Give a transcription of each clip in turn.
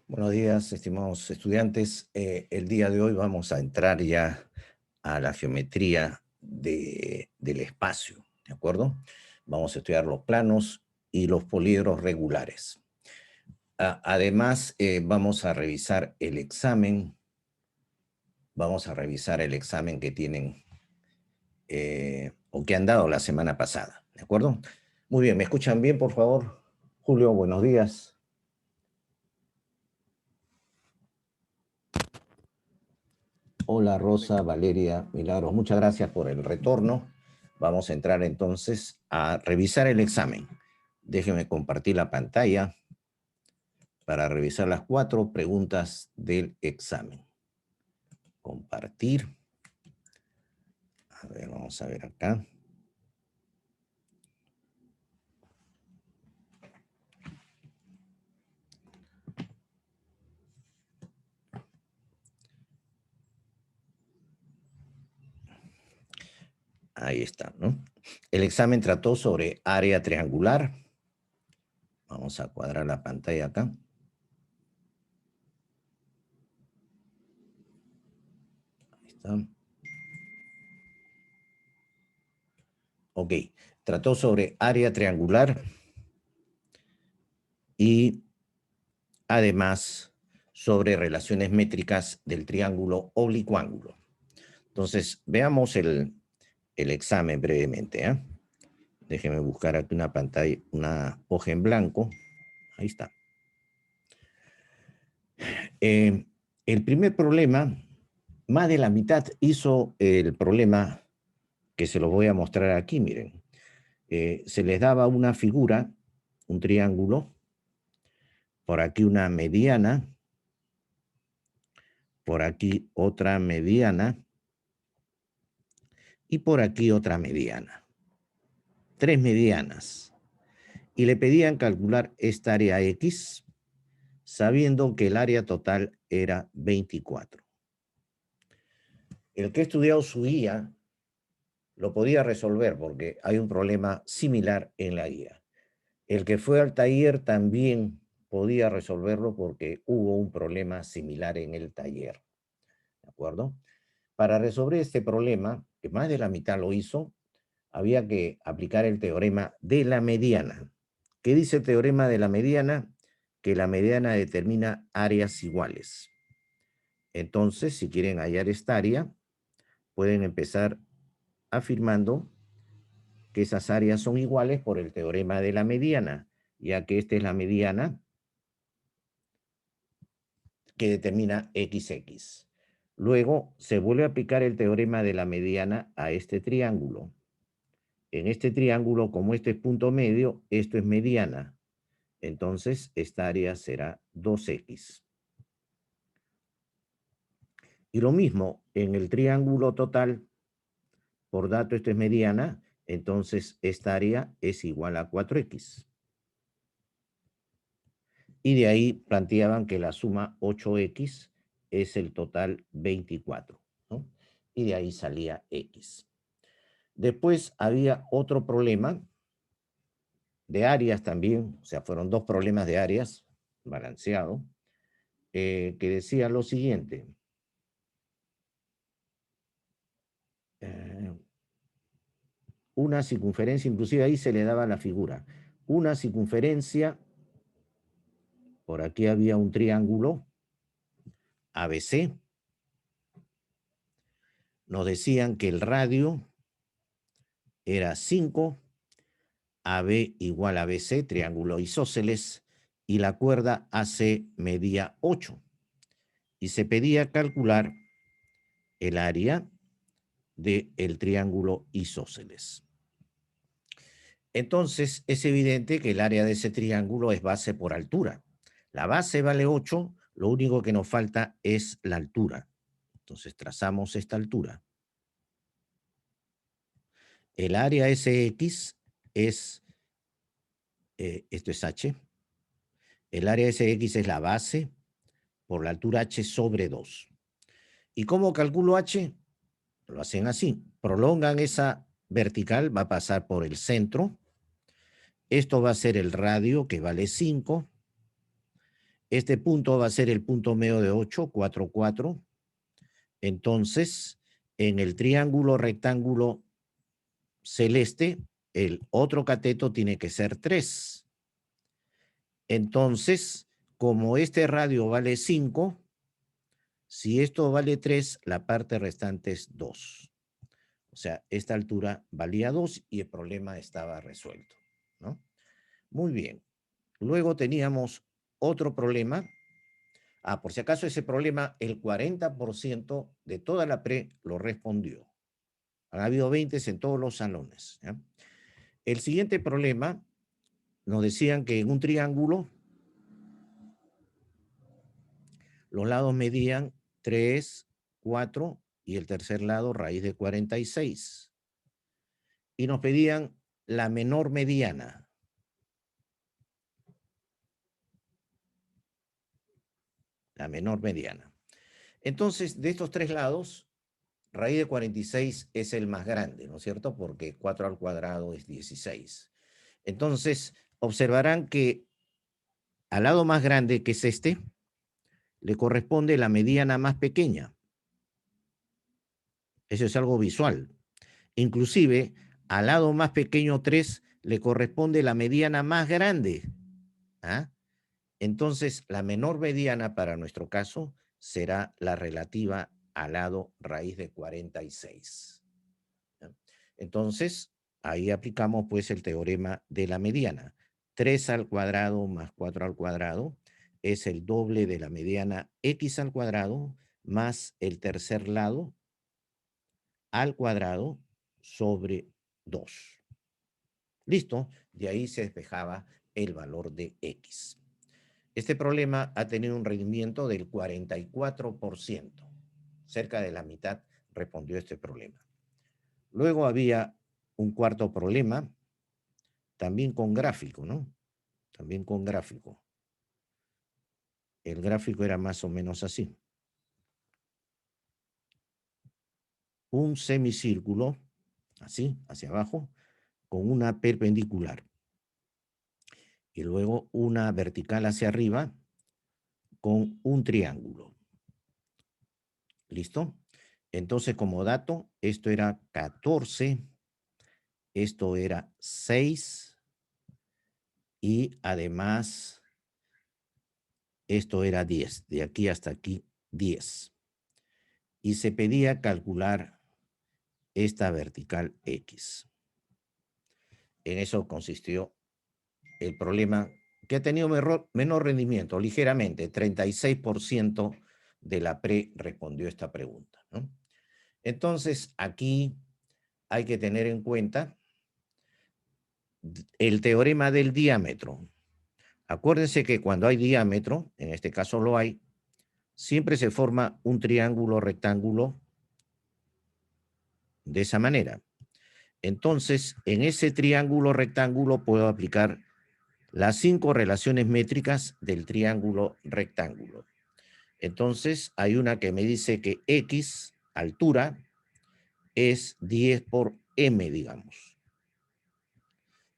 Buenos días, estimados estudiantes. El día de hoy vamos a entrar ya a la geometría del espacio, ¿de acuerdo? Vamos a estudiar los planos y los poliedros regulares. Además, vamos a revisar el examen. Vamos a revisar el examen que tienen o que han dado la semana pasada, ¿de acuerdo? Muy bien, ¿me escuchan bien, por favor? Julio, buenos días. Hola Rosa, Valeria, Milagros, muchas gracias por el retorno. Vamos a entrar entonces a revisar el examen. Déjenme compartir la pantalla para revisar las 4 preguntas del examen. Compartir. A ver, vamos a ver acá. Ahí está, ¿no? El examen trató sobre área triangular. Vamos a cuadrar la pantalla acá. Ahí está. Ok, trató sobre área triangular y además sobre relaciones métricas del triángulo oblicuángulo. Entonces, veamos el examen brevemente. Déjenme buscar aquí una pantalla, una hoja en blanco. Ahí está. El primer problema, más de la mitad hizo el problema que se lo voy a mostrar aquí, miren. Se les daba una figura, un triángulo, por aquí una mediana, por aquí otra mediana, y por aquí otra mediana. 3 medianas. Y le pedían calcular esta área X, sabiendo que el área total era 24. El que ha estudiado su guía lo podía resolver porque hay un problema similar en la guía. El que fue al taller también podía resolverlo porque hubo un problema similar en el taller. ¿De acuerdo? Para resolver este problema, que más de la mitad lo hizo, había que aplicar el teorema de la mediana. ¿Qué dice el teorema de la mediana? Que la mediana determina áreas iguales. Entonces, si quieren hallar esta área, pueden empezar afirmando que esas áreas son iguales por el teorema de la mediana, ya que esta es la mediana que determina XX. Luego, se vuelve a aplicar el teorema de la mediana a este triángulo. En este triángulo, como este es punto medio, esto es mediana. Entonces, esta área será 2X. Y lo mismo, en el triángulo total, por dato esto es mediana, entonces esta área es igual a 4X. Y de ahí planteaban que la suma 8X es el total 24, ¿no? Y de ahí salía X. Después había otro problema de áreas también, o sea, fueron 2 problemas de áreas, balanceado, que decía lo siguiente. Una circunferencia, inclusive ahí se le daba la figura. Una circunferencia, por aquí había un triángulo, ABC. Nos decían que el radio era 5, AB igual a BC, triángulo isósceles, y la cuerda AC medía 8. Y se pedía calcular el área del triángulo isósceles. Entonces, es evidente que el área de ese triángulo es base por altura. La base vale 8, lo único que nos falta es la altura. Entonces, trazamos esta altura. El área SX es, esto es H. El área SX es la base por la altura H sobre 2. ¿Y cómo calculo H? Lo hacen así. Prolongan esa vertical, va a pasar por el centro. Esto va a ser el radio, que vale 5. Este punto va a ser el punto medio de 8, 4, 4. Entonces, en el triángulo rectángulo celeste, el otro cateto tiene que ser 3. Entonces, como este radio vale 5, si esto vale 3, la parte restante es 2. O sea, esta altura valía 2 y el problema estaba resuelto, ¿no? Muy bien. Luego teníamos otro problema. Por si acaso ese problema, el 40% de toda la pre lo respondió. Han habido 20 en todos los salones, ¿ya? El siguiente problema, nos decían que en un triángulo los lados medían 3, 4 y el tercer lado raíz de 46. Y nos pedían la menor mediana. La menor mediana. Entonces, de estos tres lados, raíz de 46 es el más grande, ¿no es cierto? Porque 4 al cuadrado es 16. Entonces, observarán que al lado más grande, que es este, le corresponde la mediana más pequeña. Eso es algo visual. Inclusive, al lado más pequeño 3 le corresponde la mediana más grande. ¿Ah? Entonces, la menor mediana para nuestro caso será la relativa al lado raíz de 46. ¿Ya? Entonces, ahí aplicamos pues el teorema de la mediana. 3 al cuadrado más 4 al cuadrado es el doble de la mediana x al cuadrado más el tercer lado al cuadrado sobre 2. Listo, de ahí se despejaba el valor de x. Este problema ha tenido un rendimiento del 44%. Cerca de la mitad respondió este problema. Luego había un cuarto problema, también con gráfico, ¿no? También con gráfico. El gráfico era más o menos así. Un semicírculo, así, hacia abajo, con una perpendicular. Y luego una vertical hacia arriba con un triángulo. ¿Listo? Entonces, como dato, esto era 14, esto era 6 y además esto era 10. De aquí hasta aquí, 10. Y se pedía calcular esta vertical X. En eso consistió el problema, que ha tenido menor rendimiento, ligeramente, 36% de la pre respondió esta pregunta, ¿no? Entonces, aquí hay que tener en cuenta el teorema del diámetro. Acuérdense que cuando hay diámetro, en este caso lo hay, siempre se forma un triángulo rectángulo de esa manera. Entonces, en ese triángulo rectángulo puedo aplicar las 5 relaciones métricas del triángulo rectángulo. Entonces, hay una que me dice que X, altura, es 10 por M, digamos.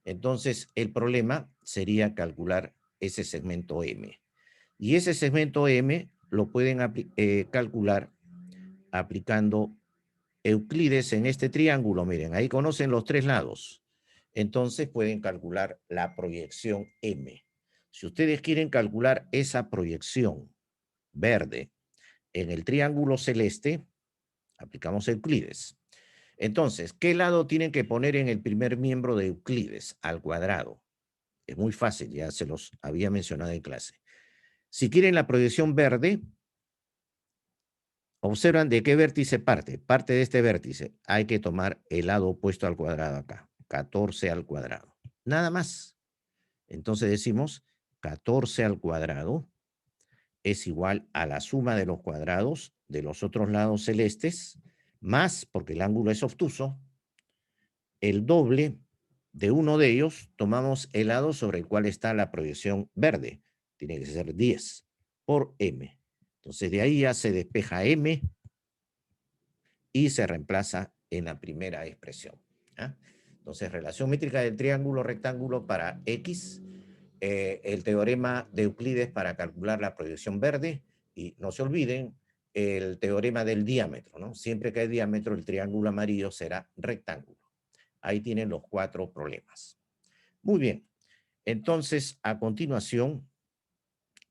Entonces, el problema sería calcular ese segmento M. Y ese segmento M lo pueden calcular aplicando Euclides en este triángulo. Miren, ahí conocen los tres lados. Entonces pueden calcular la proyección M. Si ustedes quieren calcular esa proyección verde en el triángulo celeste, aplicamos Euclides. Entonces, ¿qué lado tienen que poner en el primer miembro de Euclides? Al cuadrado. Es muy fácil, ya se los había mencionado en clase. Si quieren la proyección verde, observan de qué vértice parte. Parte de este vértice. Hay que tomar el lado opuesto al cuadrado acá. 14 al cuadrado. Nada más. Entonces decimos 14 al cuadrado es igual a la suma de los cuadrados de los otros lados celestes, más, porque el ángulo es obtuso, el doble de uno de ellos, tomamos el lado sobre el cual está la proyección verde. Tiene que ser 10 por M. Entonces de ahí ya se despeja M y se reemplaza en la primera expresión. ¿Ah? Entonces, relación métrica del triángulo rectángulo para X el teorema de Euclides para calcular la proyección verde, y no se olviden el teorema del diámetro, ¿no? Siempre que hay diámetro, el triángulo amarillo será rectángulo. Ahí tienen los 4 problemas. Muy bien, entonces a continuación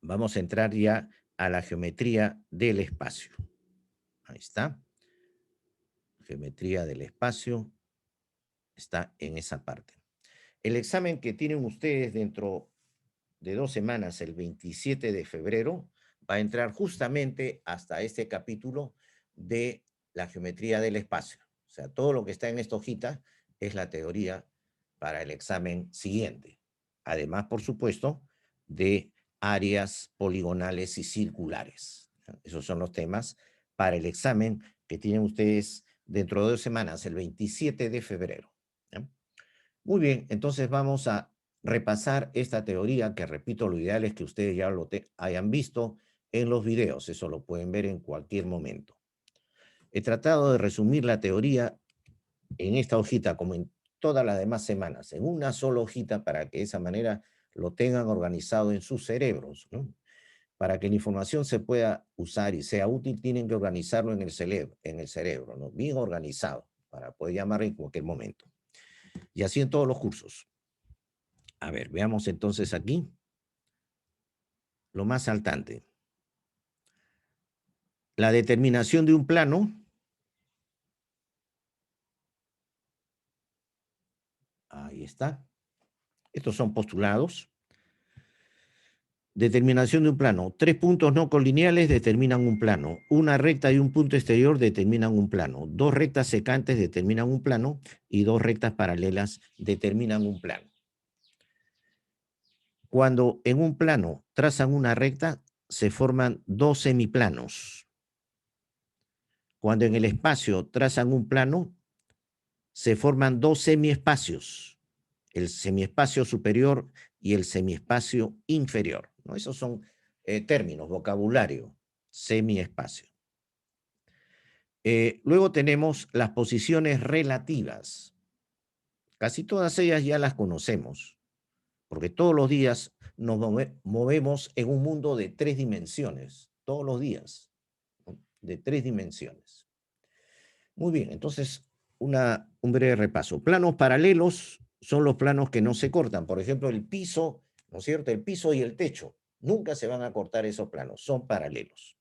vamos a entrar ya a la geometría del espacio. Ahí está. Geometría del espacio está en esa parte. El examen que tienen ustedes dentro de 2 semanas, el 27 de febrero, va a entrar justamente hasta este capítulo de la geometría del espacio. O sea, todo lo que está en esta hojita es la teoría para el examen siguiente. Además, por supuesto, de áreas poligonales y circulares. Esos son los temas para el examen que tienen ustedes dentro de 2 semanas, el 27 de febrero. ¿Ya? Muy bien, entonces vamos a repasar esta teoría, que repito, lo ideal es que ustedes ya lo hayan visto en los videos, eso lo pueden ver en cualquier momento. He tratado de resumir la teoría en esta hojita, como en todas las demás semanas, en una sola hojita, para que de esa manera lo tengan organizado en sus cerebros, ¿no? Para que la información se pueda usar y sea útil, tienen que organizarlo en el cerebro, ¿no? Bien organizado, para poder llamar en cualquier momento. Y así en todos los cursos. A ver, veamos entonces aquí lo más saltante. La determinación de un plano. Ahí está. Estos son postulados. Determinación de un plano. 3 puntos no colineales determinan un plano. Una recta y un punto exterior determinan un plano. 2 rectas secantes determinan un plano y 2 rectas paralelas determinan un plano. Cuando en un plano trazan una recta, se forman 2 semiplanos. Cuando en el espacio trazan un plano, se forman 2 semiespacios, el semiespacio superior y el semiespacio inferior, ¿no? Esos son términos, vocabulario, semiespacio. Luego tenemos las posiciones relativas. Casi todas ellas ya las conocemos, porque todos los días nos movemos en un mundo de 3 dimensiones, todos los días, ¿no? De 3 dimensiones. Muy bien, entonces un breve repaso. Planos paralelos son los planos que no se cortan. Por ejemplo, el piso, ¿no es cierto? El piso y el techo. Nunca se van a cortar esos planos, son paralelos.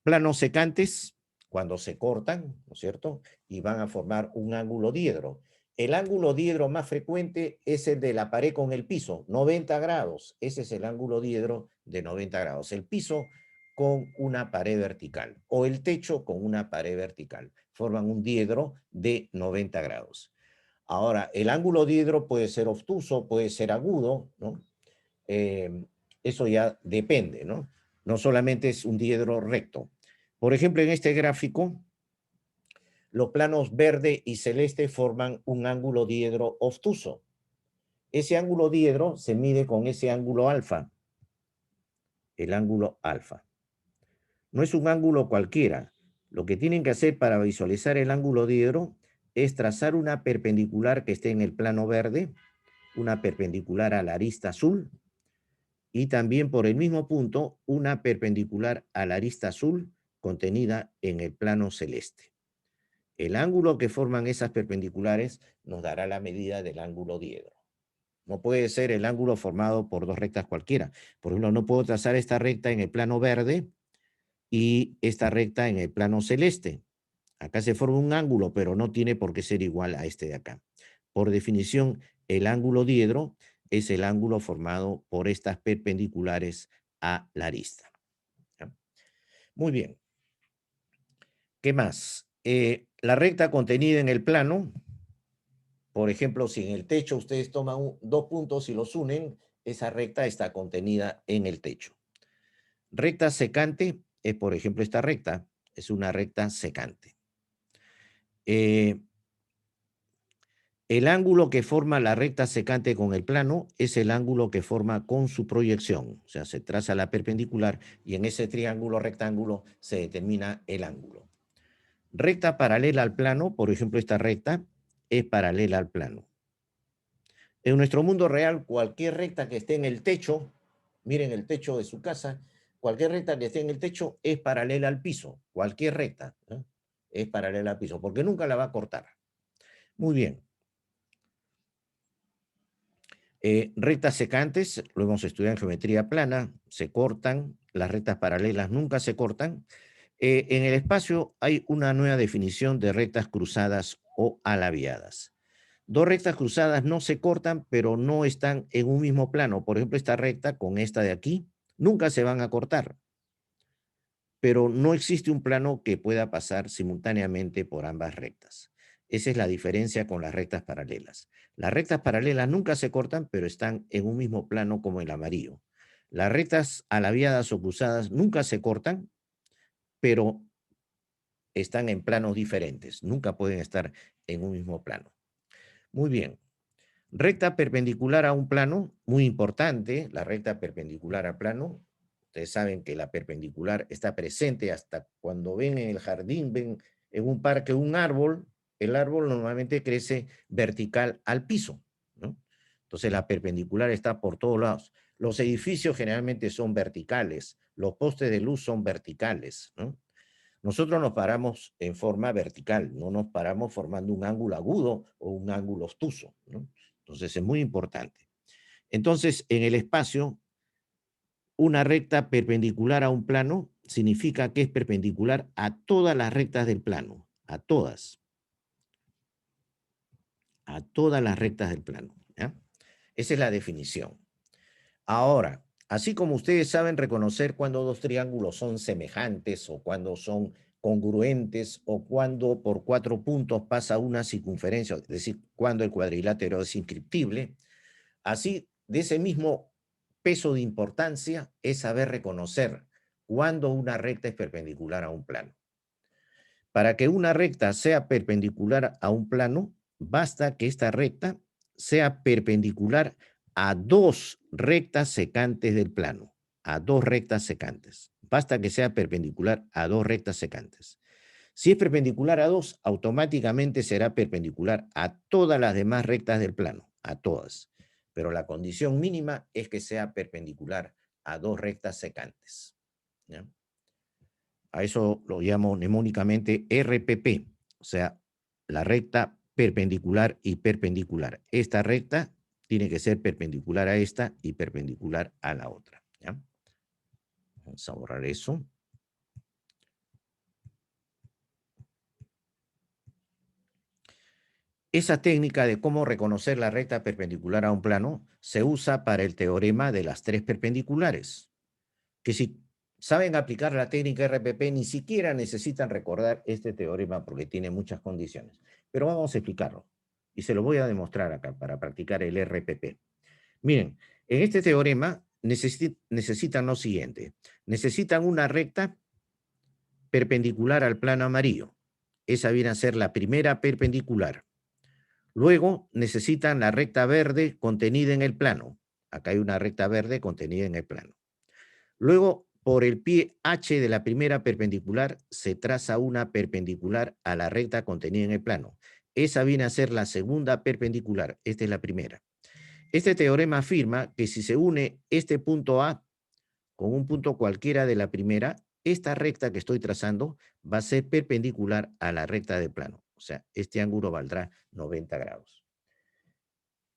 Planos secantes, cuando se cortan, ¿no es cierto? Y van a formar un ángulo diedro. El ángulo diedro más frecuente es el de la pared con el piso, 90 grados. Ese es el ángulo diedro de 90 grados. El piso con una pared vertical o el techo con una pared vertical. Forman un diedro de 90 grados. Ahora, el ángulo diedro puede ser obtuso, puede ser agudo, ¿no? Eso ya depende, ¿no? No solamente es un diedro recto. Por ejemplo, en este gráfico, los planos verde y celeste forman un ángulo diedro obtuso. Ese ángulo diedro se mide con ese ángulo alfa, el ángulo alfa. No es un ángulo cualquiera. Lo que tienen que hacer para visualizar el ángulo diedro es trazar una perpendicular que esté en el plano verde, una perpendicular a la arista azul, y también por el mismo punto una perpendicular a la arista azul contenida en el plano celeste. El ángulo que forman esas perpendiculares nos dará la medida del ángulo diedro. No puede ser el ángulo formado por 2 rectas cualquiera. Por ejemplo, no puedo trazar esta recta en el plano verde y esta recta en el plano celeste. Acá se forma un ángulo, pero no tiene por qué ser igual a este de acá. Por definición, el ángulo diedro es el ángulo formado por estas perpendiculares a la arista. ¿Ya? Muy bien. ¿Qué más? La recta contenida en el plano, por ejemplo, si en el techo ustedes toman 2 puntos y los unen, esa recta está contenida en el techo. Recta secante es, por ejemplo, esta recta, es una recta secante. El ángulo que forma la recta secante con el plano es el ángulo que forma con su proyección. O sea, se traza la perpendicular y en ese triángulo rectángulo se determina el ángulo. Recta paralela al plano, por ejemplo, esta recta es paralela al plano. En nuestro mundo real, cualquier recta que esté en el techo, miren el techo de su casa, cualquier recta que esté en el techo es paralela al piso, cualquier recta, ¿no? Es paralela al piso, porque nunca la va a cortar. Muy bien. Rectas secantes, lo hemos estudiado en geometría plana, se cortan, las rectas paralelas nunca se cortan. En el espacio hay una nueva definición de rectas cruzadas o alaviadas. Dos rectas cruzadas no se cortan, pero no están en un mismo plano. Por ejemplo, esta recta con esta de aquí, nunca se van a cortar, pero no existe un plano que pueda pasar simultáneamente por ambas rectas. Esa es la diferencia con las rectas paralelas. Las rectas paralelas nunca se cortan, pero están en un mismo plano como el amarillo. Las rectas alaviadas o cruzadas nunca se cortan, pero están en planos diferentes. Nunca pueden estar en un mismo plano. Muy bien. Recta perpendicular a un plano, muy importante, la recta perpendicular al plano. Ustedes saben que la perpendicular está presente hasta cuando ven en el jardín, ven en un parque un árbol, el árbol normalmente crece vertical al piso, ¿no? Entonces la perpendicular está por todos lados. Los edificios generalmente son verticales, los postes de luz son verticales, ¿no? Nosotros nos paramos en forma vertical, no nos paramos formando un ángulo agudo o un ángulo obtuso, ¿no? Entonces es muy importante. Entonces, en el espacio, una recta perpendicular a un plano significa que es perpendicular a todas las rectas del plano, a todas las rectas del plano, ¿ya? Esa es la definición. Ahora, así como ustedes saben reconocer cuando dos triángulos son semejantes o cuando son congruentes o cuando por 4 puntos pasa una circunferencia, es decir, cuando el cuadrilátero es inscriptible, así de ese mismo peso de importancia es saber reconocer cuando una recta es perpendicular a un plano. Para que una recta sea perpendicular a un plano, basta que esta recta sea perpendicular a dos rectas secantes del plano, a dos rectas secantes. Basta que sea perpendicular a dos rectas secantes. Si es perpendicular a dos, automáticamente será perpendicular a todas las demás rectas del plano, a todas. Pero la condición mínima es que sea perpendicular a dos rectas secantes, ¿ya? A eso lo llamo mnemónicamente RPP, o sea, la recta perpendicular y perpendicular. Esta recta tiene que ser perpendicular a esta y perpendicular a la otra, ¿ya? Vamos a borrar eso. Esa técnica de cómo reconocer la recta perpendicular a un plano se usa para el teorema de las tres perpendiculares, que si saben aplicar la técnica RPP ni siquiera necesitan recordar este teorema porque tiene muchas condiciones. Pero vamos a explicarlo y se lo voy a demostrar acá para practicar el RPP. Miren, en este teorema necesitan lo siguiente. Necesitan una recta perpendicular al plano amarillo. Esa viene a ser la primera perpendicular. Luego necesitan la recta verde contenida en el plano. Acá hay una recta verde contenida en el plano. Luego, por el pie H de la primera perpendicular, se traza una perpendicular a la recta contenida en el plano. Esa viene a ser la segunda perpendicular. Esta es la primera. Este teorema afirma que si se une este punto A con un punto cualquiera de la primera, esta recta que estoy trazando va a ser perpendicular a la recta del plano. O sea, este ángulo valdrá 90 grados.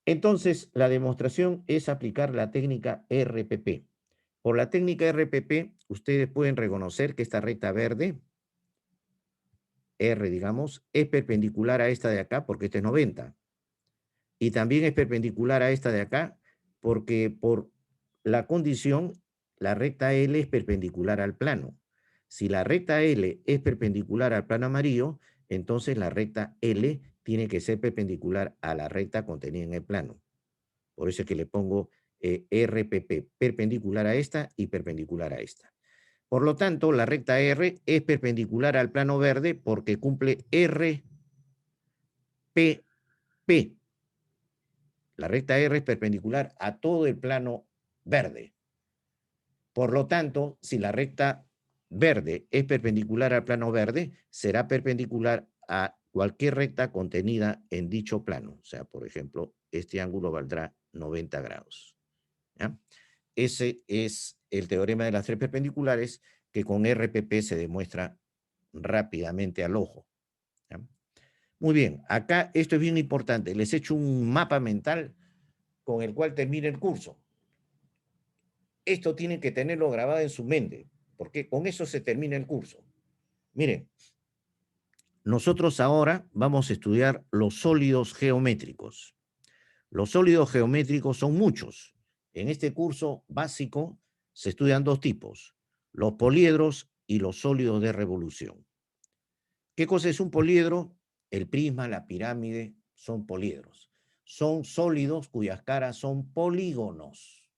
Entonces, la demostración es aplicar la técnica RPP. Por la técnica RPP, ustedes pueden reconocer que esta recta verde, R, digamos, es perpendicular a esta de acá porque esta es 90. Y también es perpendicular a esta de acá porque por la condición, la recta L es perpendicular al plano. Si la recta L es perpendicular al plano amarillo, entonces la recta L tiene que ser perpendicular a la recta contenida en el plano. Por eso es que le pongo RPP, perpendicular a esta y perpendicular a esta. Por lo tanto, la recta R es perpendicular al plano verde porque cumple RPP. La recta R es perpendicular a todo el plano verde. Por lo tanto, si la recta verde es perpendicular al plano verde, será perpendicular a cualquier recta contenida en dicho plano. O sea, por ejemplo, este ángulo valdrá 90 grados. ¿Ya? Ese es el teorema de las tres perpendiculares que con RPP se demuestra rápidamente al ojo. ¿Ya? Muy bien, acá esto es bien importante. Les he hecho un mapa mental con el cual termina el curso. Esto tienen que tenerlo grabado en su mente, porque con eso se termina el curso. Miren, nosotros ahora vamos a estudiar los sólidos geométricos. Los sólidos geométricos son muchos. En este curso básico se estudian dos tipos, los poliedros y los sólidos de revolución. ¿Qué cosa es un poliedro? El prisma, la pirámide, son poliedros. Son sólidos cuyas caras son polígonos.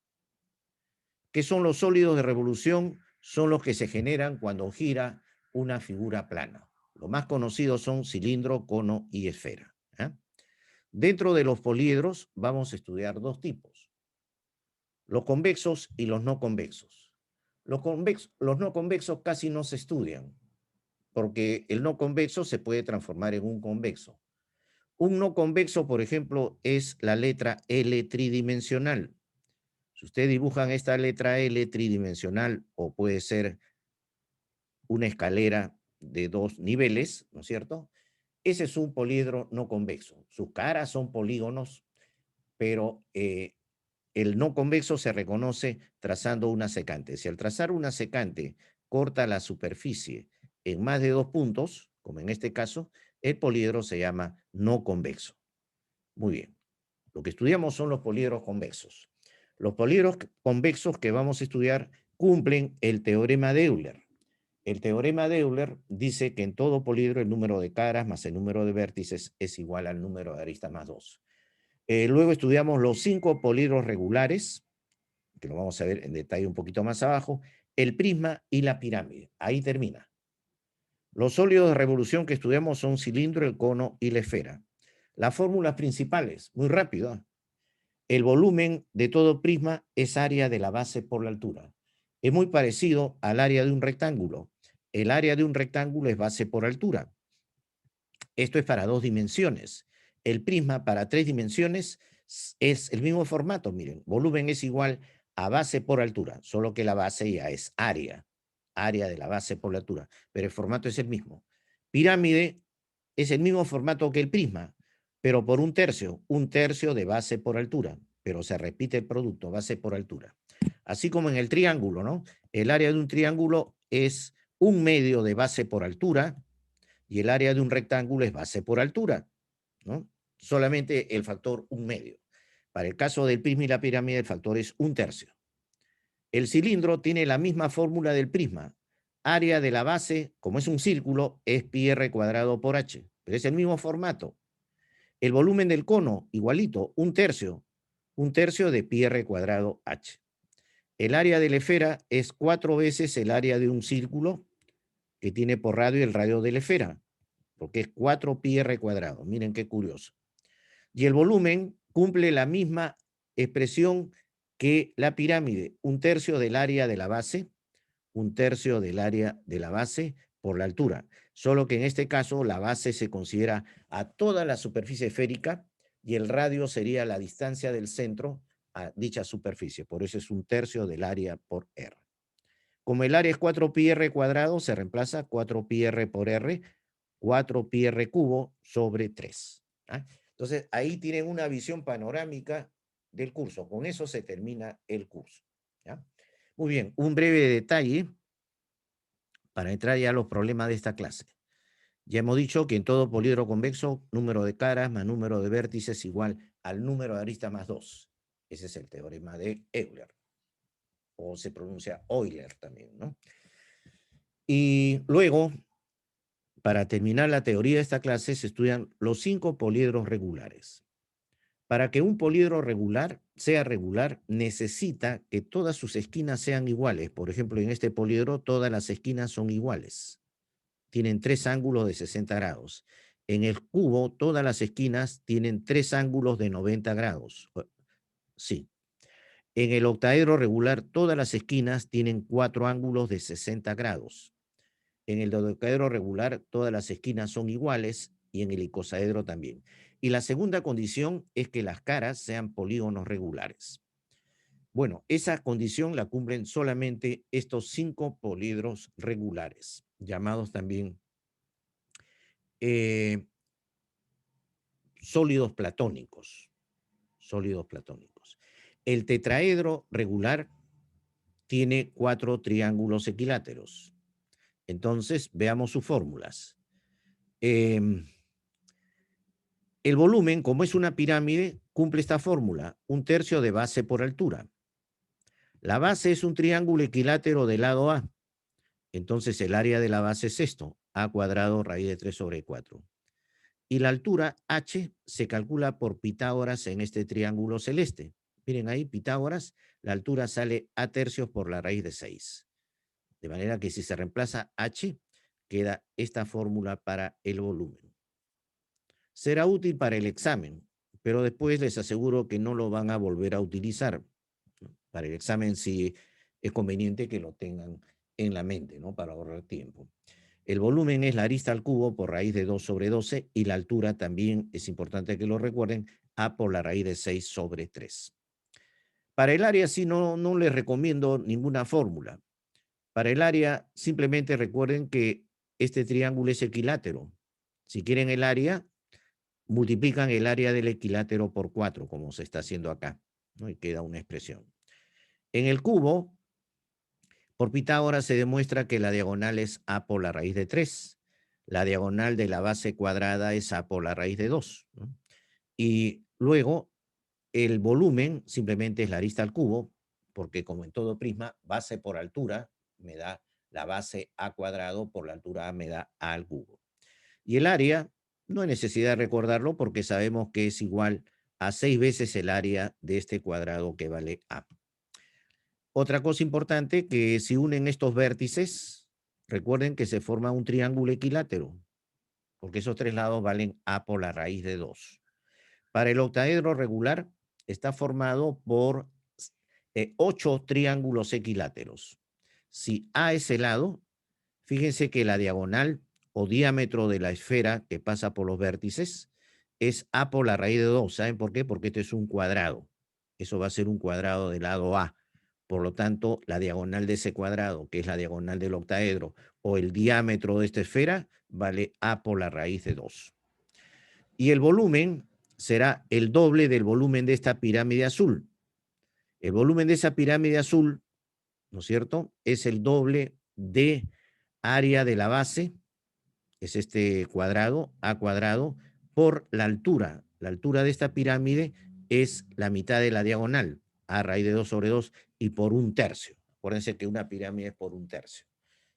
¿Qué son los sólidos de revolución? Son los que se generan cuando gira una figura plana. Los más conocidos son cilindro, cono y esfera. ¿Eh? Dentro de los poliedros vamos a estudiar dos tipos, los convexos y los no convexos. Los no convexos casi no se estudian, porque el no convexo se puede transformar en un convexo. Un no convexo, por ejemplo, es la letra L tridimensional. Si ustedes dibujan esta letra L tridimensional, o puede ser una escalera de dos niveles, ¿no es cierto? Ese es un poliedro no convexo. Sus caras son polígonos, pero el no convexo se reconoce trazando una secante. Si al trazar una secante corta la superficie en más de 2 puntos, como en este caso, el poliedro se llama no convexo. Muy bien. Lo que estudiamos son los poliedros convexos. Los poliedros convexos que vamos a estudiar cumplen el teorema de Euler. El teorema de Euler dice que en todo poliedro el número de caras más el número de vértices es igual al número de aristas más 2. Luego estudiamos los 5 poliedros regulares, que lo vamos a ver en detalle un poquito más abajo, el prisma y la pirámide. Ahí termina. Los sólidos de revolución que estudiamos son cilindro, el cono y la esfera. Las fórmulas principales, muy rápido. El volumen de todo prisma es área de la base por la altura. Es muy parecido al área de un rectángulo. El área de un rectángulo es base por altura. Esto es para 2 dimensiones. El prisma para 3 dimensiones es el mismo formato, miren, volumen es igual a base por altura, solo que la base ya es área de la base por la altura, pero el formato es el mismo. Pirámide es el mismo formato que el prisma, pero por un tercio de base por altura, pero se repite el producto, base por altura. Así como en el triángulo, ¿no? El área de un triángulo es 1/2 de base por altura, y el área de un rectángulo es base por altura, ¿no? Solamente el factor 1/2. Para el caso del prisma y la pirámide, el factor es 1/3. El cilindro tiene la misma fórmula del prisma. Área de la base, como es un círculo, es pi r cuadrado por h, pero es el mismo formato. El volumen del cono, igualito, 1/3 de pi r cuadrado h. El área de la esfera es 4 veces el área de un círculo que tiene por radio el radio de la esfera, porque es 4 pi r cuadrado. Miren qué curioso. Y el volumen cumple la misma expresión que la pirámide, 1/3 del área de la base, 1/3 del área de la base por la altura. Solo que en este caso la base se considera a toda la superficie esférica y el radio sería la distancia del centro a dicha superficie. Por eso es 1/3 del área por R. Como el área es 4 pi r cuadrado, se reemplaza 4 pi r por R, 4 pi r cubo sobre 3. ¿Ah? Entonces, ahí tienen una visión panorámica del curso. Con eso se termina el curso. ¿Ya? Muy bien, un breve detalle para entrar ya a los problemas de esta clase. Ya hemos dicho que en todo poliedro convexo, número de caras más número de vértices igual al número de aristas más 2. Ese es el teorema de Euler. O se pronuncia Euler también, ¿no? Y luego, para terminar la teoría de esta clase, se estudian los 5 poliedros regulares. Para que un poliedro regular sea regular, necesita que todas sus esquinas sean iguales. Por ejemplo, en este poliedro todas las esquinas son iguales. Tienen 3 ángulos de 60 grados. En el cubo, todas las esquinas tienen 3 ángulos de 90 grados. Sí. En el octaedro regular, todas las esquinas tienen 4 ángulos de 60 grados. En el dodecaedro regular, todas las esquinas son iguales y en el icosaedro también. Y la segunda condición es que las caras sean polígonos regulares. Bueno, esa condición la cumplen solamente estos 5 políedros regulares, llamados también eh, sólidos platónicos. Sólidos platónicos. El tetraedro regular tiene 4 triángulos equiláteros. Entonces, veamos sus fórmulas. El volumen, como es una pirámide, cumple esta fórmula, 1/3 de base por altura. La base es un triángulo equilátero del lado A. Entonces, el área de la base es esto, A cuadrado raíz de 3/4. Y la altura H se calcula por Pitágoras en este triángulo celeste. Miren ahí, Pitágoras, la altura sale A tercios por la raíz de 6. De manera que si se reemplaza H, queda esta fórmula para el volumen. Será útil para el examen, pero después les aseguro que no lo van a volver a utilizar. Para el examen sí es conveniente que lo tengan en la mente, ¿no? Para ahorrar tiempo. El volumen es la arista al cubo por raíz de 2/12 y la altura también es importante que lo recuerden, A por la raíz de 6/3. Para el área sí no les recomiendo ninguna fórmula. Para el área simplemente recuerden que este triángulo es equilátero. Si quieren el área, multiplican el área del equilátero por 4, como se está haciendo acá, ¿no? Y queda una expresión. En el cubo, por Pitágoras se demuestra que la diagonal es A por la raíz de 3. La diagonal de la base cuadrada es A por la raíz de 2, ¿no? Y luego el volumen simplemente es la arista al cubo, porque como en todo prisma, base por altura me da la base A cuadrado por la altura A me da A al cubo. Y el área, no hay necesidad de recordarlo porque sabemos que es igual a 6 veces el área de este cuadrado que vale A. Otra cosa importante, que si unen estos vértices, recuerden que se forma un triángulo equilátero, porque esos 3 lados valen A por la raíz de 2. Para el octaedro regular está formado por 8 triángulos equiláteros. Si A es el lado, fíjense que la diagonal o diámetro de la esfera que pasa por los vértices es A por la raíz de 2. ¿Saben por qué? Porque este es un cuadrado. Eso va a ser un cuadrado del lado A. Por lo tanto, la diagonal de ese cuadrado, que es la diagonal del octaedro, o el diámetro de esta esfera, vale A por la raíz de 2. Y el volumen será el doble del volumen de esta pirámide azul. El volumen de esa pirámide azul, ¿no es cierto?, es el doble de área de la base, es este cuadrado, A cuadrado, por la altura. La altura de esta pirámide es la mitad de la diagonal, A raíz de 2/2, y por 1/3. Acuérdense que una pirámide es por 1/3.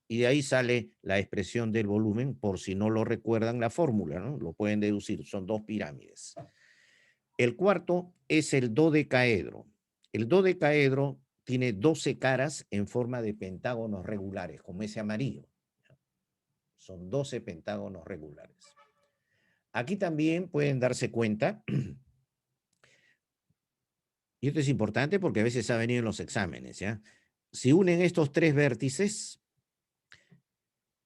Y de ahí sale la expresión del volumen, por si no lo recuerdan la fórmula, ¿no? Lo pueden deducir, son 2 pirámides. El cuarto es el dodecaedro. El dodecaedro tiene 12 caras en forma de pentágonos regulares, como ese amarillo. Son 12 pentágonos regulares. Aquí también pueden darse cuenta, y esto es importante porque a veces ha venido en los exámenes, ¿ya? Si unen estos 3 vértices,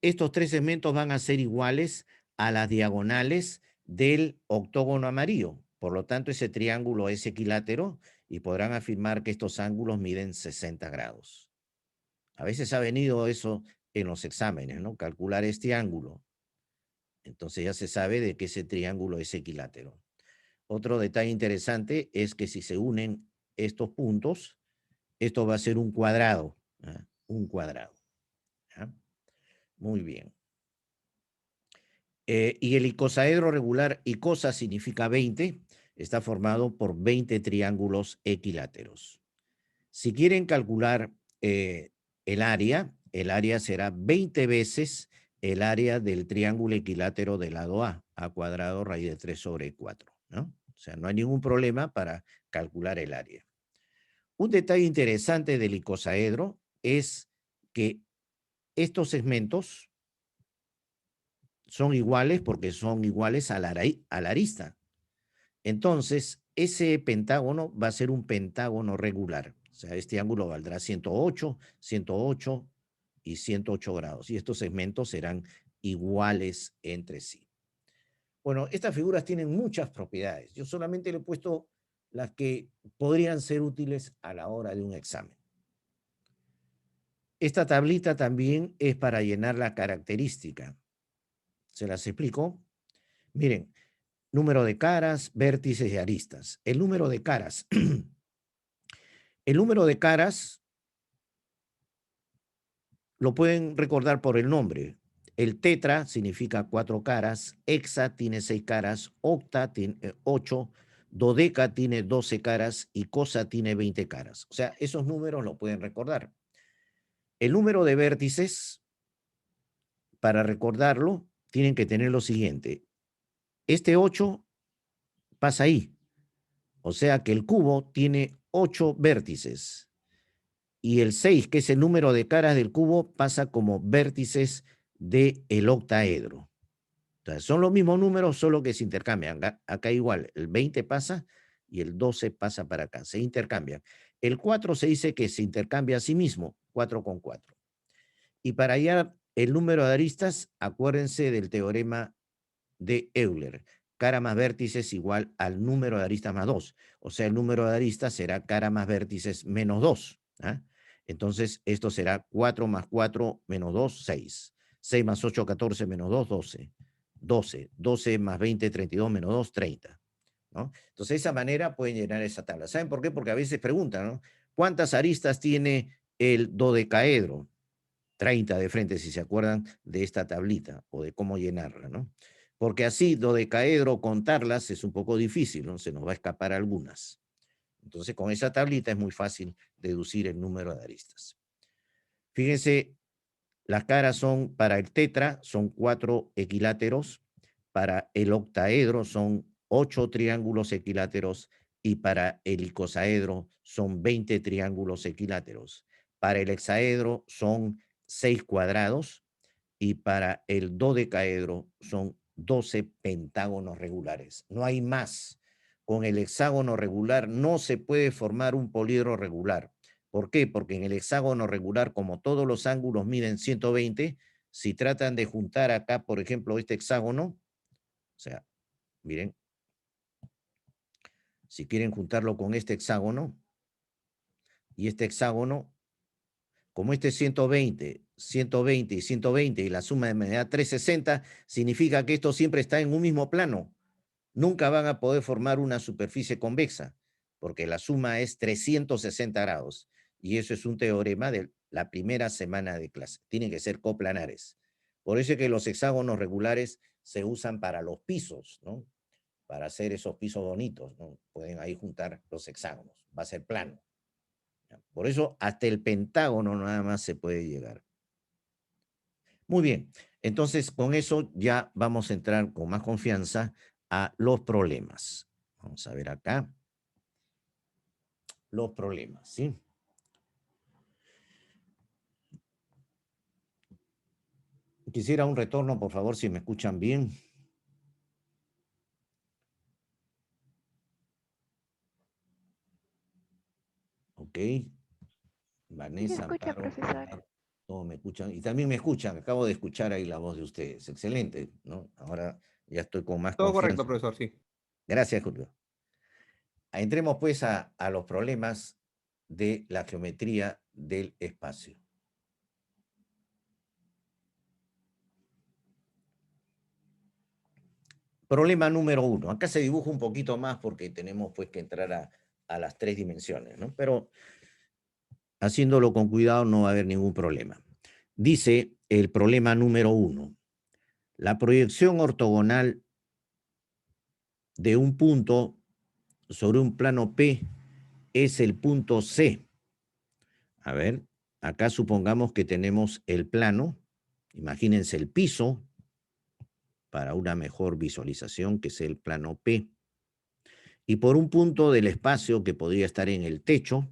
estos 3 segmentos van a ser iguales a las diagonales del octógono amarillo. Por lo tanto, ese triángulo es equilátero y podrán afirmar que estos ángulos miden 60 grados. A veces ha venido eso en los exámenes, ¿no? Calcular este ángulo. Entonces ya se sabe de que ese triángulo es equilátero. Otro detalle interesante es que si se unen estos puntos, esto va a ser un cuadrado. ¿Ah? Un cuadrado. ¿Ah? Muy bien. Y el icosaedro regular, icosa significa 20, está formado por 20 triángulos equiláteros. Si quieren calcular el área será 20 veces el área del triángulo equilátero del lado A cuadrado raíz de 3/4, ¿no? O sea, no hay ningún problema para calcular el área. Un detalle interesante del icosaedro es que estos segmentos son iguales porque son iguales a la arista. Entonces, ese pentágono va a ser un pentágono regular. O sea, este ángulo valdrá 108, 108 y 108 grados. Y estos segmentos serán iguales entre sí. Bueno, estas figuras tienen muchas propiedades. Yo solamente le he puesto las que podrían ser útiles a la hora de un examen. Esta tablita también es para llenar la característica. ¿Se las explico? Miren, número de caras, vértices y aristas. El número de caras. El número de caras lo pueden recordar por el nombre. El tetra significa 4 caras, hexa tiene 6 caras, octa tiene 8, dodeca tiene 12 caras y cosa tiene 20 caras. O sea, esos números lo pueden recordar. El número de vértices, para recordarlo, tienen que tener lo siguiente. Este 8 pasa ahí. O sea que el cubo tiene 8 vértices. Y el 6, que es el número de caras del cubo, pasa como vértices del octaedro. Entonces, son los mismos números, solo que se intercambian. Acá igual, el 20 pasa y el 12 pasa para acá, se intercambian. El 4 se dice que se intercambia a sí mismo, 4 con 4. Y para hallar el número de aristas, acuérdense del teorema de Euler. Cara más vértices igual al número de aristas más 2. O sea, el número de aristas será cara más vértices menos 2. ¿Ah? Entonces, esto será 4 más 4 menos 2, 6. 6 más 8, 14 menos 2, 12. 12. 12 más 20, 32 menos 2, 30. ¿No? Entonces, de esa manera pueden llenar esa tabla. ¿Saben por qué? Porque a veces preguntan, ¿no? ¿Cuántas aristas tiene el dodecaedro? 30 de frente, si se acuerdan de esta tablita o de cómo llenarla, ¿no? Porque así, dodecaedro, contarlas es un poco difícil, ¿no? Se nos va a escapar algunas. Entonces, con esa tablita es muy fácil deducir el número de aristas. Fíjense, las caras son, para el tetra, son 4 equiláteros, para el octaedro son 8 triángulos equiláteros y para el icosaedro son 20 triángulos equiláteros. Para el hexaedro son 6 cuadrados y para el dodecaedro son 12 pentágonos regulares. No hay más. Con el hexágono regular no se puede formar un políedro regular. ¿Por qué? Porque en el hexágono regular, como todos los ángulos miden 120, si tratan de juntar acá, por ejemplo, este hexágono, o sea, miren, si quieren juntarlo con este hexágono y este hexágono, como este es 120, 120 y 120 y la suma me da 360, significa que esto siempre está en un mismo plano. Nunca van a poder formar una superficie convexa, porque la suma es 360 grados. Y eso es un teorema de la primera semana de clase. Tienen que ser coplanares. Por eso es que los hexágonos regulares se usan para los pisos, ¿no? Para hacer esos pisos bonitos, ¿no? Pueden ahí juntar los hexágonos. Va a ser plano. Por eso hasta el pentágono nada más se puede llegar. Muy bien, entonces con eso ya vamos a entrar con más confianza a los problemas. Vamos a ver acá los problemas, ¿sí? Quisiera un retorno, por favor, si me escuchan bien. Ok. Sí se Vanessa, escucha, Amparo, profesor. todos me escuchan. Y también me escuchan, acabo de escuchar ahí la voz de ustedes. Excelente, ¿no? Ahora ya estoy con más Todo correcto, confianza. profesor, sí. Gracias, Julio. Entremos pues a los problemas de la geometría del espacio. Problema número 1. Acá se dibuja un poquito más porque tenemos pues que entrar a las 3 dimensiones, ¿no? Pero haciéndolo con cuidado no va a haber ningún problema. Dice el problema número 1. La proyección ortogonal de un punto sobre un plano P es el punto C. A ver, acá supongamos que tenemos el plano. Imagínense el piso para una mejor visualización, que es el plano P. Y por un punto del espacio que podría estar en el techo,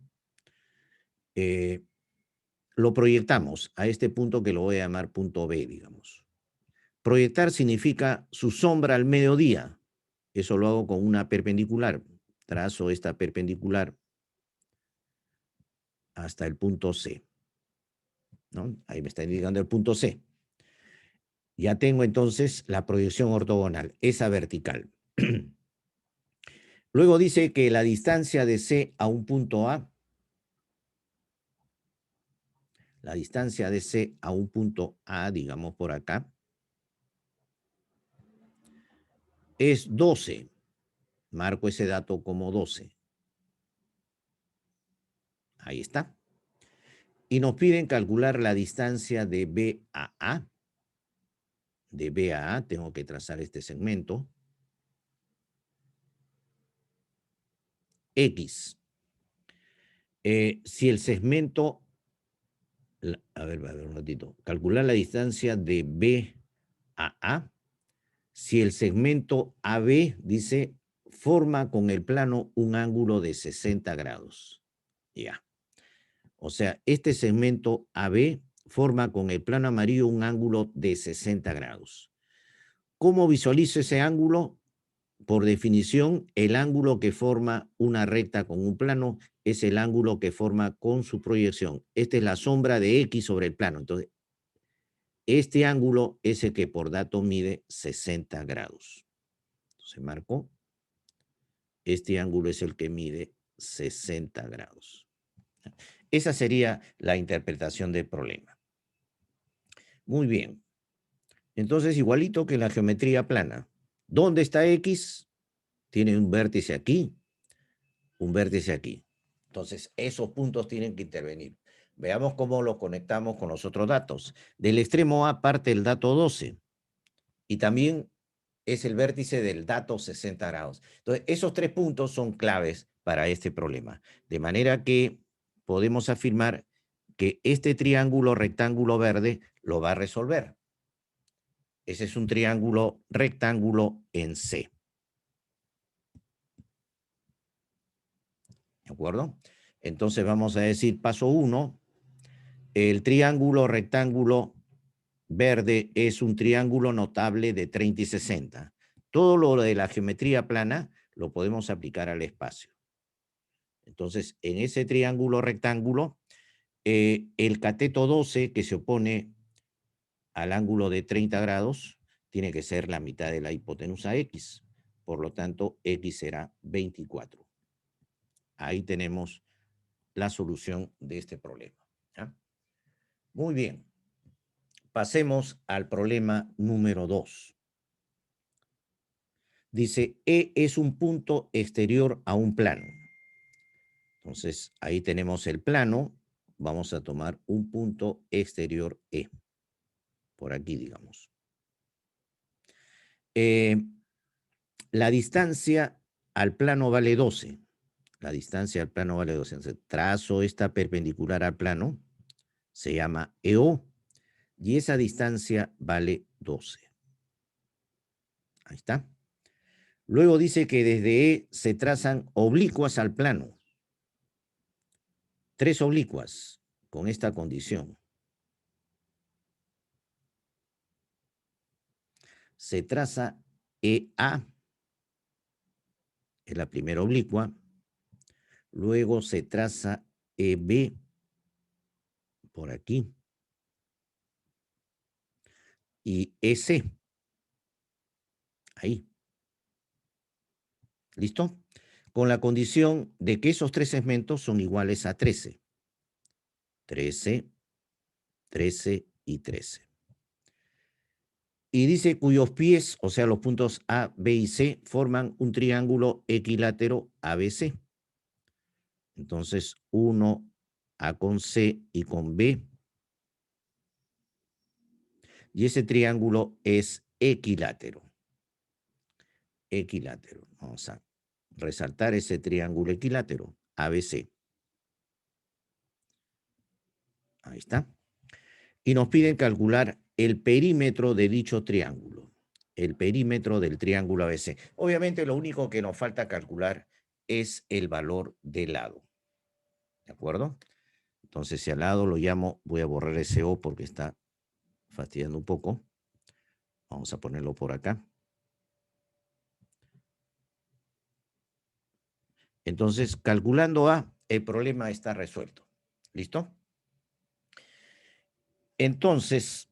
lo proyectamos a este punto que lo voy a llamar punto B, digamos. Proyectar significa su sombra al mediodía. Eso lo hago con una perpendicular. Trazo esta perpendicular hasta el punto C, ¿no? Ahí me está indicando el punto C. Ya tengo entonces la proyección ortogonal, esa vertical. Luego dice que la distancia de C a un punto A, la distancia de C a un punto A, digamos por acá, es 12. Marco ese dato como 12. Ahí está. Y nos piden calcular la distancia de B a A. De B a A tengo que trazar este segmento. X. Si el segmento, a ver un ratito, calcular la distancia de B a A. Si el segmento AB, dice, forma con el plano un ángulo de 60 grados. Ya. O sea, este segmento AB forma con el plano amarillo un ángulo de 60 grados. ¿Cómo visualizo ese ángulo? Por definición, el ángulo que forma una recta con un plano es el ángulo que forma con su proyección. Esta es la sombra de X sobre el plano. Entonces, este ángulo es el que por dato mide 60 grados. Entonces, marco. Este ángulo es el que mide 60 grados. Esa sería la interpretación del problema. Muy bien. Entonces, igualito que en la geometría plana. ¿Dónde está X? Tiene un vértice aquí, un vértice aquí. Entonces, esos puntos tienen que intervenir. Veamos cómo lo conectamos con los otros datos. Del extremo A parte el dato 12 y también es el vértice del dato 60 grados. Entonces, esos tres puntos son claves para este problema. De manera que podemos afirmar que este triángulo rectángulo verde lo va a resolver. Ese es un triángulo rectángulo en C. ¿De acuerdo? Entonces vamos a decir paso 1, el triángulo rectángulo verde es un triángulo notable de 30 y 60. Todo lo de la geometría plana lo podemos aplicar al espacio. Entonces, en ese triángulo rectángulo, el cateto 12 que se opone al ángulo de 30 grados tiene que ser la mitad de la hipotenusa X. Por lo tanto, X será 24. Ahí tenemos la solución de este problema. ¿Ya? Muy bien. Pasemos al problema número 2. Dice, E es un punto exterior a un plano. Entonces, ahí tenemos el plano. Vamos a tomar un punto exterior E. Por aquí, digamos. La distancia al plano vale 12. La distancia al plano vale 12. Entonces, trazo esta perpendicular al plano. Se llama EO. Y esa distancia vale 12. Ahí está. Luego dice que desde E se trazan oblicuas al plano. 3 oblicuas con esta condición. Se traza EA, es la primera oblicua. Luego se traza EB por aquí. Y EC. Ahí. ¿Listo? Con la condición de que esos tres segmentos son iguales a 13. 13, 13 y 13. Y dice cuyos pies, o sea, los puntos A, B y C, forman un triángulo equilátero ABC. Entonces, 1 A con C y con B. Y ese triángulo es equilátero. Equilátero. Vamos a resaltar ese triángulo equilátero, ABC. Ahí está. Y nos piden calcular el perímetro de dicho triángulo. El perímetro del triángulo ABC. Obviamente lo único que nos falta calcular es el valor del lado. ¿De acuerdo? Entonces, si al lado lo llamo, voy a borrar ese O porque está fastidiando un poco. Vamos a ponerlo por acá. Entonces, calculando A, el problema está resuelto. ¿Listo? Entonces,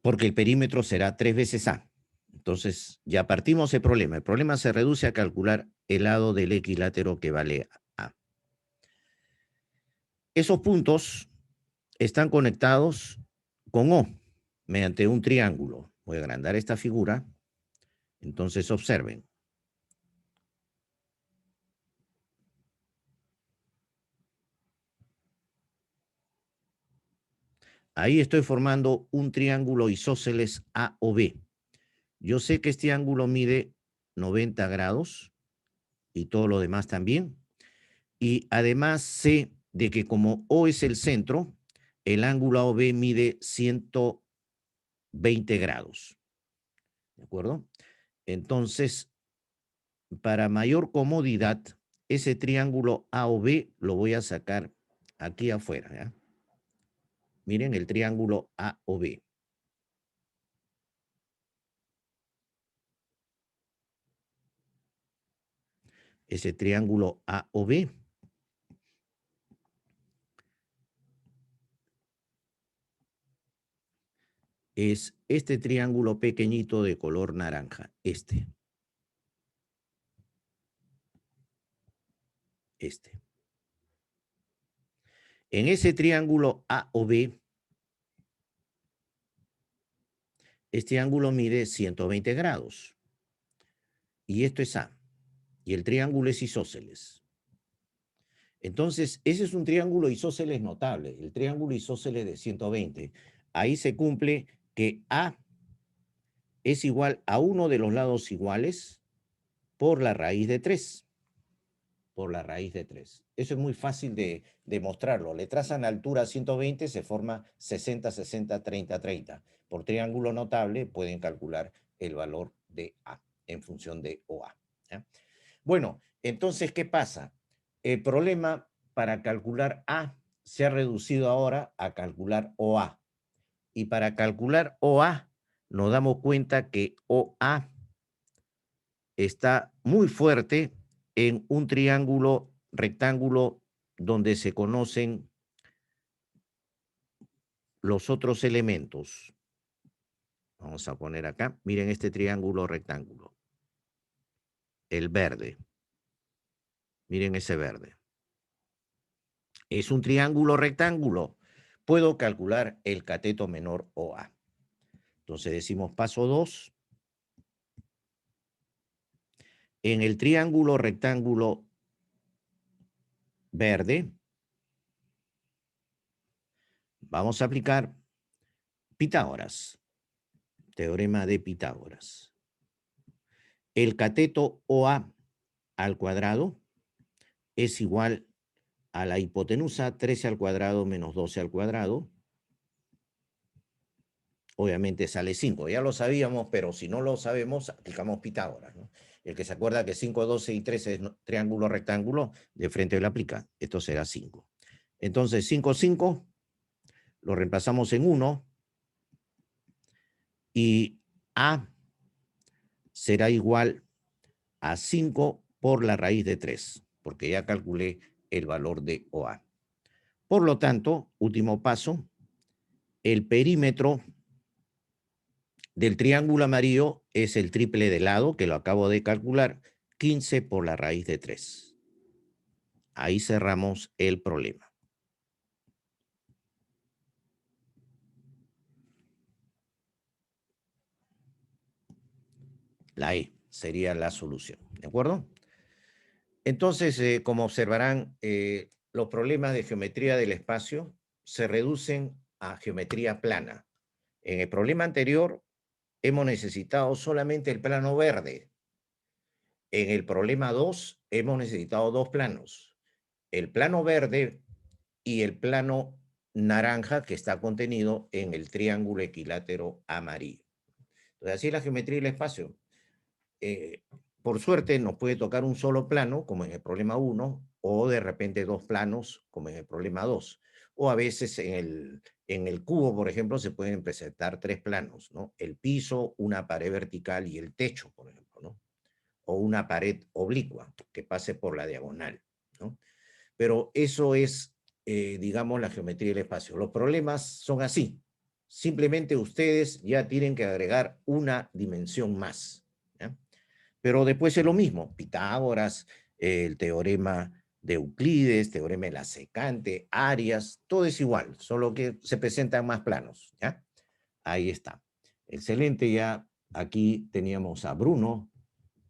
porque el perímetro será 3 veces A. Entonces, ya partimos el problema. El problema se reduce a calcular el lado del equilátero que vale A. Esos puntos están conectados con O mediante un triángulo. Voy a agrandar esta figura. Entonces, observen. Ahí estoy formando un triángulo isósceles A o B. Yo sé que este ángulo mide 90 grados y todo lo demás también. Y además sé de que como O es el centro, el ángulo AOB mide 120 grados. ¿De acuerdo? Entonces, para mayor comodidad, ese triángulo AOB lo voy a sacar aquí afuera. ¿Ya? Miren el triángulo AOB. Ese triángulo AOB es este triángulo pequeñito de color naranja, este. En ese triángulo AOB, este ángulo mide 120 grados. Y esto es A. Y el triángulo es isósceles. Entonces, ese es un triángulo isósceles notable, el triángulo isósceles de 120. Ahí se cumple que A es igual a uno de los lados iguales por la raíz de 3. Por la raíz de 3. Eso es muy fácil de demostrarlo. Le trazan altura 120, se forma 60, 60, 30, 30. Por triángulo notable pueden calcular el valor de A en función de OA. ¿Ya? Bueno, entonces, ¿qué pasa? El problema para calcular A se ha reducido ahora a calcular OA. Y para calcular OA nos damos cuenta que OA está muy fuerte en un triángulo rectángulo donde se conocen los otros elementos. Vamos a poner acá, miren este triángulo rectángulo, el verde. Miren ese verde. Es un triángulo rectángulo. Puedo calcular el cateto menor OA. Entonces decimos paso 2. En el triángulo rectángulo verde, vamos a aplicar Pitágoras, teorema de Pitágoras. El cateto OA al cuadrado es igual a la hipotenusa 13 al cuadrado menos 12 al cuadrado. Obviamente sale 5, ya lo sabíamos, pero si no lo sabemos, aplicamos Pitágoras, ¿no? El que se acuerda que 5, 12 y 13 es triángulo rectángulo, de frente lo aplica. Esto será 5. Entonces, 5, 5, lo reemplazamos en 1 y A será igual a 5 por la raíz de 3, porque ya calculé el valor de OA. Por lo tanto, último paso, el perímetro del triángulo amarillo es el triple de lado, que lo acabo de calcular, 15 por la raíz de 3. Ahí cerramos el problema. La E sería la solución, ¿de acuerdo? Entonces, como observarán, los problemas de geometría del espacio se reducen a geometría plana. En el problema anterior hemos necesitado solamente el plano verde. En el problema 2 hemos necesitado dos planos. El plano verde y el plano naranja que está contenido en el triángulo equilátero amarillo. Entonces, así es la geometría del espacio. Por suerte nos puede tocar un solo plano, como en el problema 1, o de repente dos planos, como en el problema 2. O a veces en el cubo, por ejemplo, se pueden presentar tres planos, ¿no? El piso, una pared vertical y el techo, por ejemplo, ¿no? O una pared oblicua que pase por la diagonal, ¿no? Pero eso es, digamos, la geometría del espacio. Los problemas son así. simplemente ustedes ya tienen que agregar una dimensión más, ¿ya? Pero después es lo mismo, Pitágoras, el teorema de Euclides, teorema de la secante, áreas, todo es igual, solo que se presentan más planos, ¿ya? Ahí está. Excelente, ya aquí teníamos a Bruno.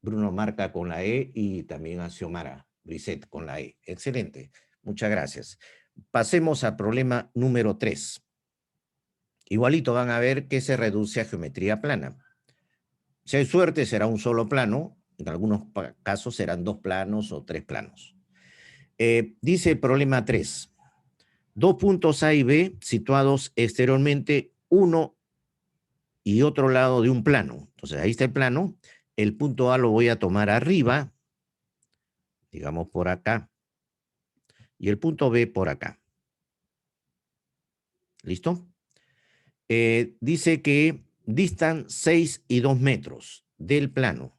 Bruno marca con la E y también a Xiomara Brisset con la E. Excelente, muchas gracias. Pasemos al problema número 3. Igualito van a ver que se reduce a geometría plana. Si hay suerte será un solo plano, en algunos casos serán 2 planos o 3 planos. Dice el problema 3. 2 puntos A y B situados exteriormente, uno y otro lado de un plano. Entonces ahí está el plano. El punto A lo voy a tomar arriba, digamos por acá, y el punto B por acá. ¿Listo? Dice que distan 6 y 2 metros del plano. O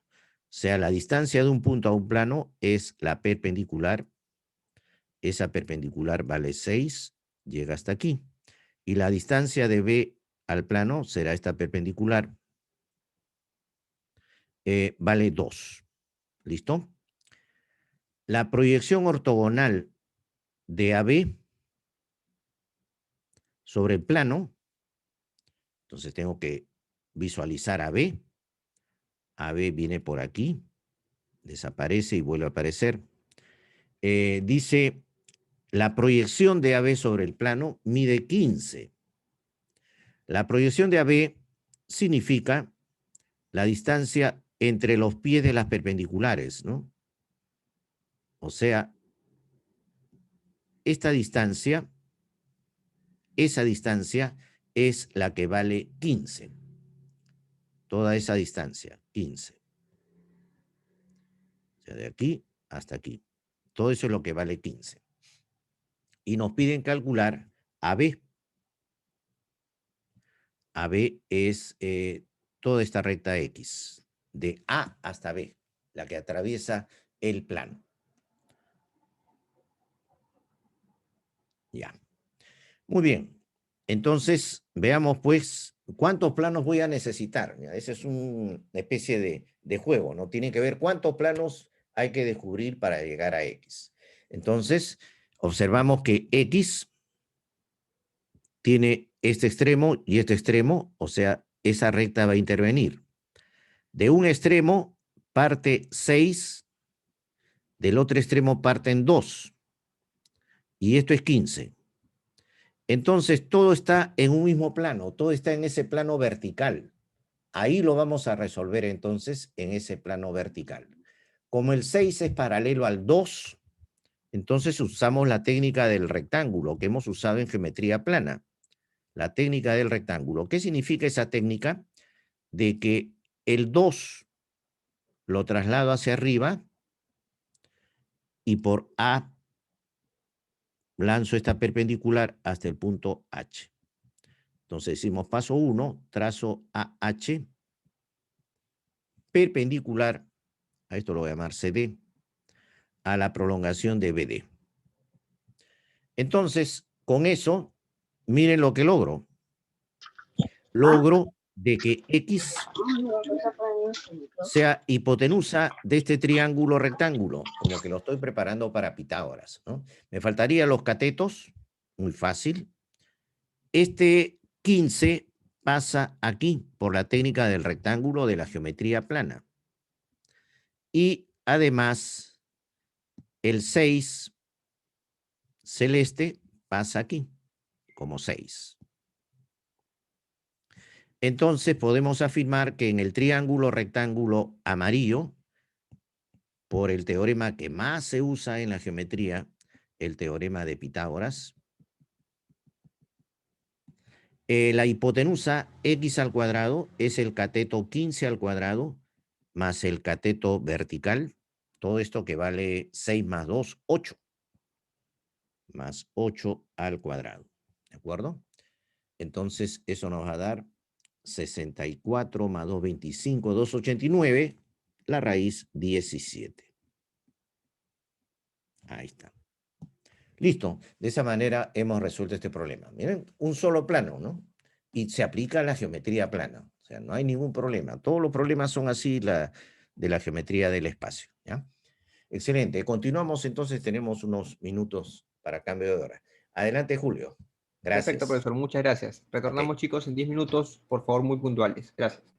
sea, la distancia de un punto a un plano es la perpendicular. Esa perpendicular vale 6, llega hasta aquí. Y la distancia de B al plano será esta perpendicular, vale 2. ¿Listo? La proyección ortogonal de AB sobre el plano, entonces tengo que visualizar AB. AB viene por aquí, desaparece y vuelve a aparecer. Dice, la proyección de AB sobre el plano mide 15. La proyección de AB significa la distancia entre los pies de las perpendiculares, ¿no? O sea, esta distancia, esa distancia es la que vale 15. Toda esa distancia, 15. O sea, de aquí hasta aquí. Todo eso es lo que vale 15. Y nos piden calcular AB. AB es toda esta recta X, de A hasta B, la que atraviesa el plano. Ya. Muy bien. Entonces, veamos pues cuántos planos voy a necesitar. Ya, esa es una especie de juego, ¿no? Tiene que ver cuántos planos hay que descubrir para llegar a X. Entonces, observamos que X tiene este extremo y este extremo, o sea, esa recta va a intervenir. De un extremo parte 6, del otro extremo parten 2, y esto es 15. Entonces, todo está en un mismo plano, todo está en ese plano vertical. Ahí lo vamos a resolver entonces en ese plano vertical. Como el 6 es paralelo al 2, entonces usamos la técnica del rectángulo que hemos usado en geometría plana. La técnica del rectángulo. ¿Qué significa esa técnica? De que el 2 lo traslado hacia arriba y por A lanzo esta perpendicular hasta el punto H. Entonces decimos paso 1, trazo AH perpendicular, a esto lo voy a llamar CD, a la prolongación de BD. Entonces, con eso, miren lo que logro. Logro de que X sea hipotenusa de este triángulo rectángulo, como que lo estoy preparando para Pitágoras, ¿no? Me faltarían los catetos, muy fácil. Este 15 pasa aquí por la técnica del rectángulo de la geometría plana. Y además, el 6 celeste pasa aquí, como 6. Entonces podemos afirmar que en el triángulo rectángulo amarillo, por el teorema que más se usa en la geometría, el teorema de Pitágoras, la hipotenusa x al cuadrado es el cateto 15 al cuadrado más el cateto vertical, todo esto que vale 6 más 2, 8, más 8 al cuadrado, ¿de acuerdo? Entonces eso nos va a dar 64 más 2, 25, 289, la raíz 17. Ahí está. Listo. De esa manera hemos resuelto este problema. Miren, un solo plano, ¿no? y se aplica la geometría plana. O sea, no hay ningún problema. Todos los problemas son así de la geometría del espacio. ¿Ya? Excelente. Continuamos entonces, tenemos unos minutos para cambio de hora. Adelante, Julio. Perfecto, Gracias. profesor. Muchas gracias. Ok. Retornamos, chicos, en 10 minutos. Por favor, muy puntuales. Gracias.